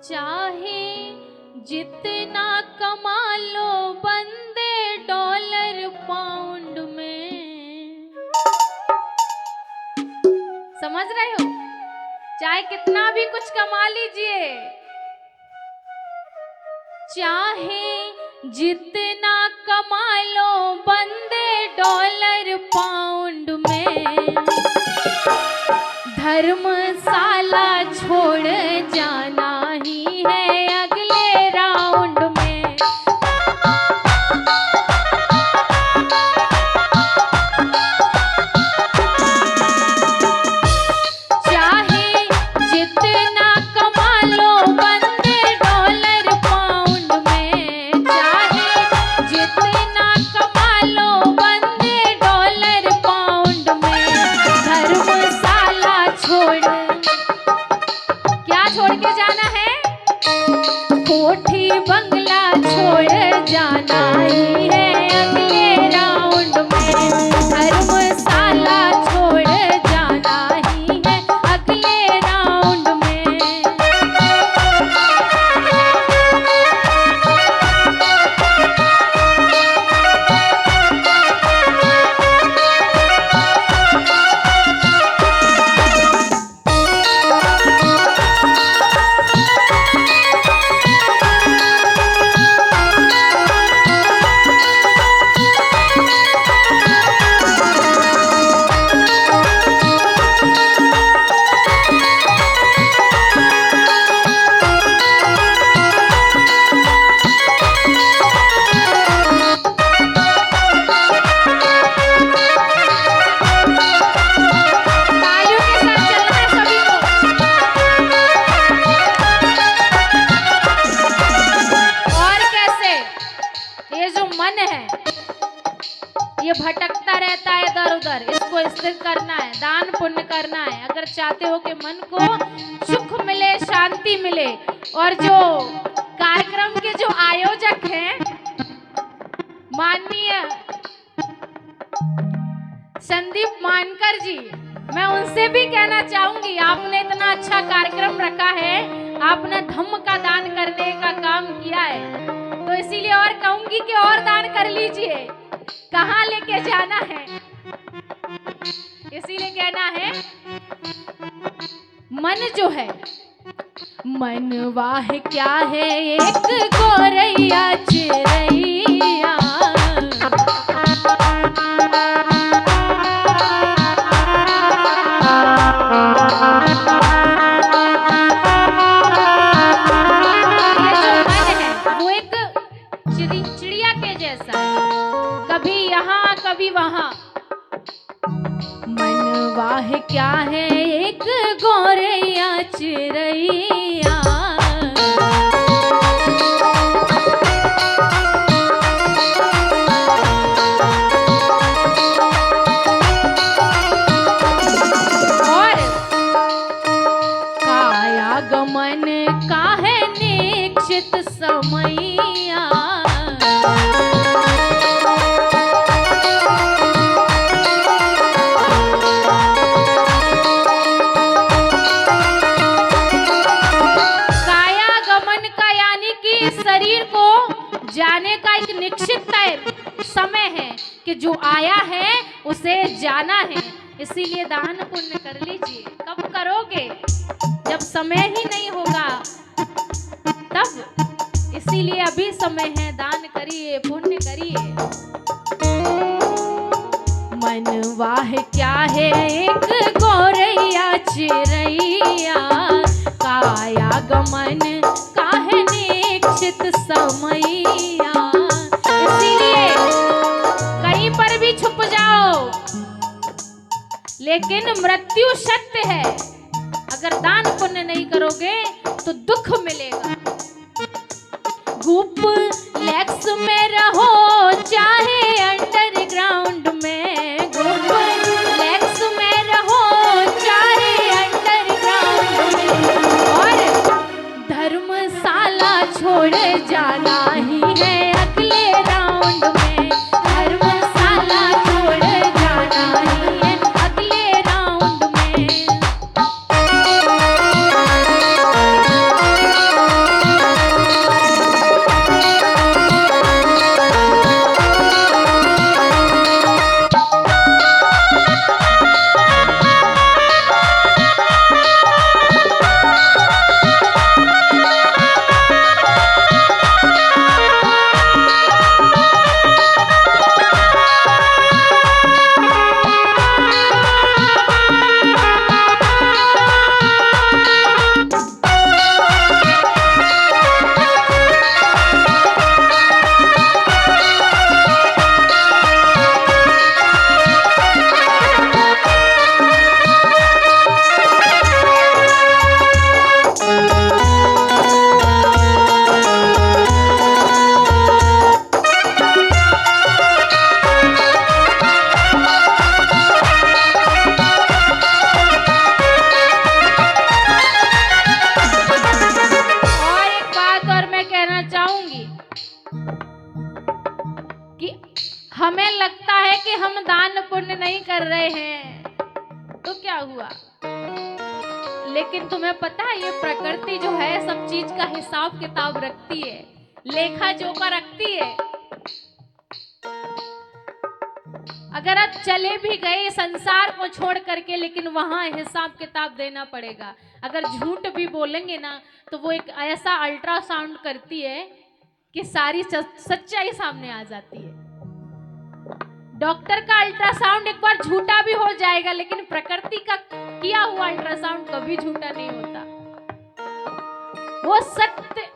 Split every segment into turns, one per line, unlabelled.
चाहे जितना कमा लो बंदे डॉलर पाउंड में। समझ रहे हो? चाहे कितना भी कुछ कमा लीजिए, चाहे जितना कमा लो बंदे डॉलर पाउंड में, धर्मशाला छोड़ जाना ही है अगले राउंड में। चाहे जितना कमा लो बंदे डॉलर पाउंड में, चाहे जितना कमा लो बंदे डॉलर पाउंड में, धर्मशाला छोड़ छोड़ के जाना है, कोठी बंगला छोड़ जाना ही है अगले राउंड में। धर्मशाला छोड़ जाना ही है अगले राउंड में। ये भटकता रहता है इधर उधर, इसको स्थिर करना है, दान पुण्य करना है। अगर चाहते हो कि मन को सुख मिले, शांति मिले। और जो कार्यक्रम के जो आयोजक हैं माननीय संदीप मानकर जी, मैं उनसे भी कहना चाहूंगी, आपने इतना अच्छा कार्यक्रम रखा है, आपने धम्म का दान करने का काम किया है, तो इसीलिए और कहूंगी कि और दान कर लीजिए। कहाँ लेके जाना है, इसीलिए कहना है, मन जो है, मन वाह क्या है एक गोरैया चिरैया, ये जो मन है वो एक चिड़िया के जैसा है, कभी यहाँ कभी वहाँ। मन वाह क्या है एक गोरैया चिरैया, और काया गमन का है निश्चित समैया, शरीर को जाने का एक निश्चित समय है कि जो आया है उसे जाना है। इसीलिए दान पुण्य कर लीजिए। कब करोगे? जब समय ही नहीं होगा तब। इसीलिए अभी समय है, दान करिए, पुण्य करिए। मन वाह क्या है एक गोरैया चिरैया, काया गमन काहे निश्चित समैया। इसीलिए कहीं पर भी छुप जाओ, लेकिन मृत्यु सत्य है। अगर दान पुण्य नहीं करोगे तो दुख मिलेगा। गुप्लेक्स में रहो चाहे अंडरग्राउंड में, गुप्लेक्स में रहो चाहे अंडरग्राउंड में, और धर्मशाला छोड़ जाना ही है अगले राउंड में। धर्मशाला छोड़ जाना ही है अगले राउंड में। हुआ। लेकिन तुम्हें पता है ये प्रकृति जो है सब चीज का हिसाब किताब रखती है, लेखा जोखा रखती है। अगर आप चले भी गए संसार को छोड़ करके, लेकिन वहां हिसाब किताब देना पड़ेगा। अगर झूठ भी बोलेंगे ना तो वो एक ऐसा अल्ट्रासाउंड करती है कि सारी सच्चाई सामने आ जाती है। डॉक्टर का अल्ट्रासाउंड एक बार झूठा भी हो जाएगा, लेकिन प्रकृति का किया हुआ अल्ट्रासाउंड कभी झूठा नहीं होता, वो सत्य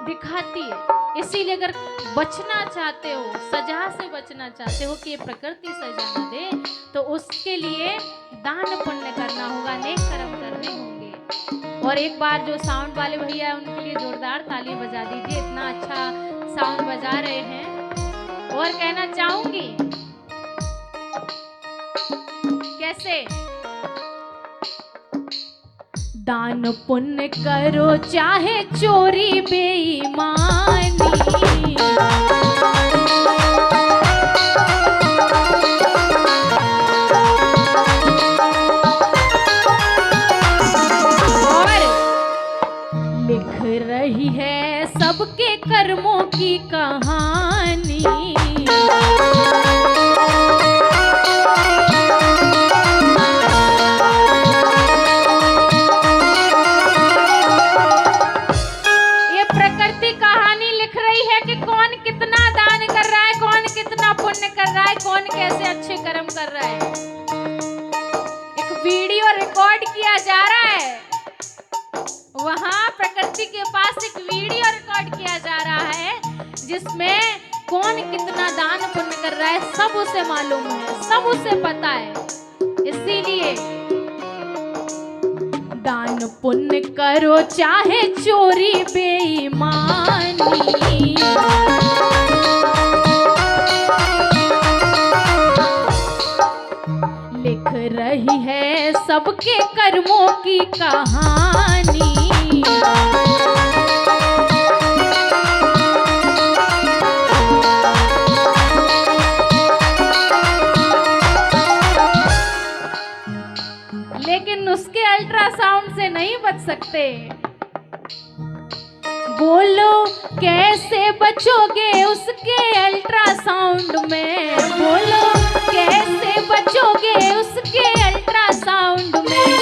दिखाती है। इसीलिए अगर बचना चाहते हो, सजा से बचना चाहते हो कि ये प्रकृति सजा न दे, तो उसके लिए दान पुण्य करना होगा, नेक कर्म करने होंगे। और एक बार जो साउंड वाले भैया है उनके लिए जोरदार ताली बजा दीजिए, इतना अच्छा साउंड बजा रहे हैं। और कहना चाहूंगी कैसे, दान पुण्य करो चाहे चोरी बेईमानी, और लिख रही है सबके कर्मों की कहानी। कैसे अच्छे कर्म कर रहा है, एक वीडियो रिकॉर्ड किया जा रहा है, वहां प्रकृति के पास एक वीडियो रिकॉर्ड किया जा रहा है जिसमें कौन कितना दान पुण्य कर रहा है सब उसे मालूम है, सब उसे पता है। इसीलिए दान पुण्य करो चाहे चोरी बेईमानी, लिख रही है सबके कर्मों की कहानी। लेकिन उसके अल्ट्रासाउंड से नहीं बच सकते। बोलो कैसे बचोगे उसके अल्ट्रासाउंड में, बोलो कैसे बचोगे उसके अल्ट्रासाउंड में।